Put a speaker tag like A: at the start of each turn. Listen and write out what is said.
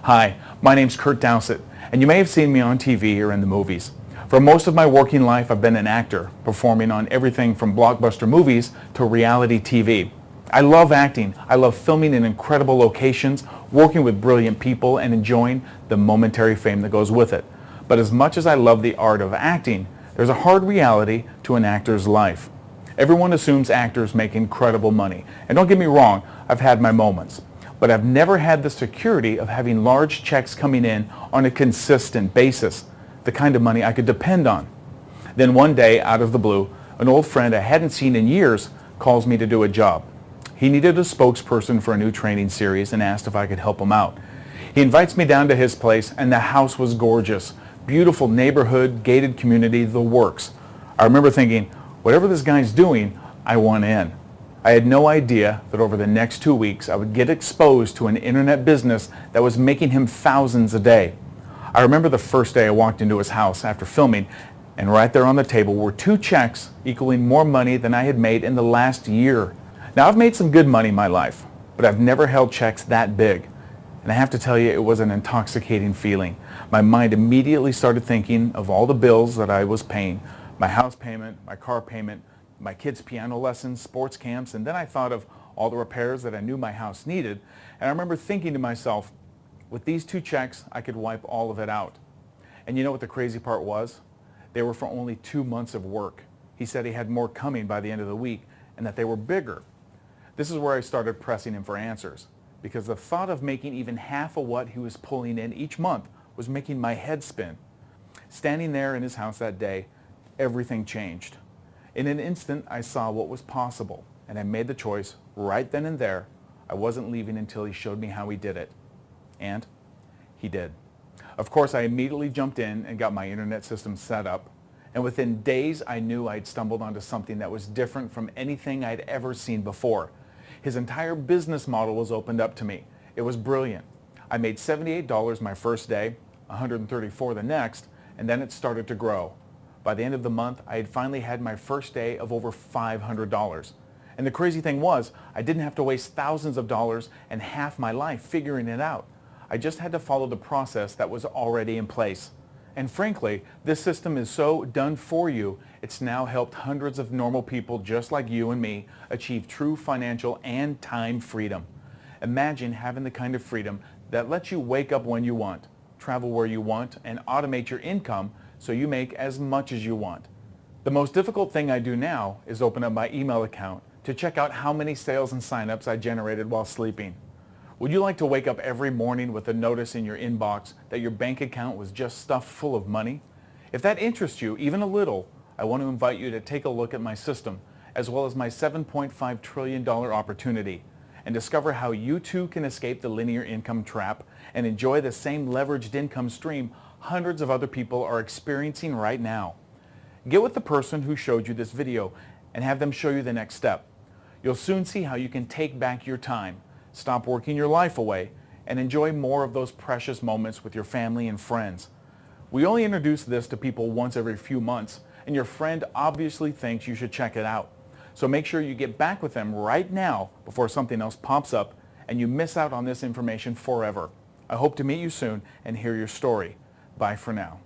A: Hi, my name's Kurt Dowsett, and you may have seen me on TV or in the movies. For most of my working life, I've been an actor, performing on everything from blockbuster movies to reality TV. I love acting. I love filming in incredible locations, working with brilliant people, and enjoying the momentary fame that goes with it. But as much as I love the art of acting, there's a hard reality to an actor's life. Everyone assumes actors make incredible money. And don't get me wrong, I've had my moments. But I've never had the security of having large checks coming in on a consistent basis, the kind of money I could depend on. Then one day, out of the blue, an old friend I hadn't seen in years calls me to do a job. He needed a spokesperson for a new training series and asked if I could help him out. He invites me down to his place, and the house was gorgeous. Beautiful neighborhood, gated community, the works. I remember thinking, whatever this guy's doing, I want in. I had no idea that over the next 2 weeks I would get exposed to an internet business that was making him thousands a day. I remember the first day I walked into his house after filming, and right there on the table were 2 checks equaling more money than I had made in the last year. Now, I've made some good money in my life, but I've never held checks that big. And I have to tell you, it was an intoxicating feeling. My mind immediately started thinking of all the bills that I was paying, my house payment, my car payment, my kids' piano lessons, sports camps, and then I thought of all the repairs that I knew my house needed. And I remember thinking to myself, with these 2 checks, I could wipe all of it out. And you know what the crazy part was? They were for only 2 months of work. He said he had more coming by the end of the week and that they were bigger. This is where I started pressing him for answers, because the thought of making even half of what he was pulling in each month was making my head spin. Standing there in his house that day, everything changed. In an instant, I saw what was possible, and I made the choice right then and there. I wasn't leaving until he showed me how he did it. And he did. Of course, I immediately jumped in and got my internet system set up, and within days, I knew I'd stumbled onto something that was different from anything I'd ever seen before. His entire business model was opened up to me. It was brilliant. I made $78 my first day, $134 the next, and then it started to grow. By the end of the month, I had finally had my first day of over $500. And the crazy thing was, I didn't have to waste thousands of dollars and half my life figuring it out. I just had to follow the process that was already in place. And frankly, this system is so done for you, it's now helped hundreds of normal people just like you and me achieve true financial and time freedom. Imagine having the kind of freedom that lets you wake up when you want, travel where you want, and automate your income so you make as much as you want. The most difficult thing I do now is open up my email account to check out how many sales and signups I generated while sleeping. Would you like to wake up every morning with a notice in your inbox that your bank account was just stuffed full of money? If that interests you even a little, I want to invite you to take a look at my system, as well as my $7.5 trillion opportunity, and discover how you too can escape the linear income trap and enjoy the same leveraged income stream hundreds of other people are experiencing right now. Get with the person who showed you this video and have them show you the next step. You'll soon see how you can take back your time, stop working your life away, and enjoy more of those precious moments with your family and friends. We only introduce this to people once every few months, and your friend obviously thinks you should check it out. So make sure you get back with them right now before something else pops up and you miss out on this information forever. I hope to meet you soon and hear your story. Bye for now.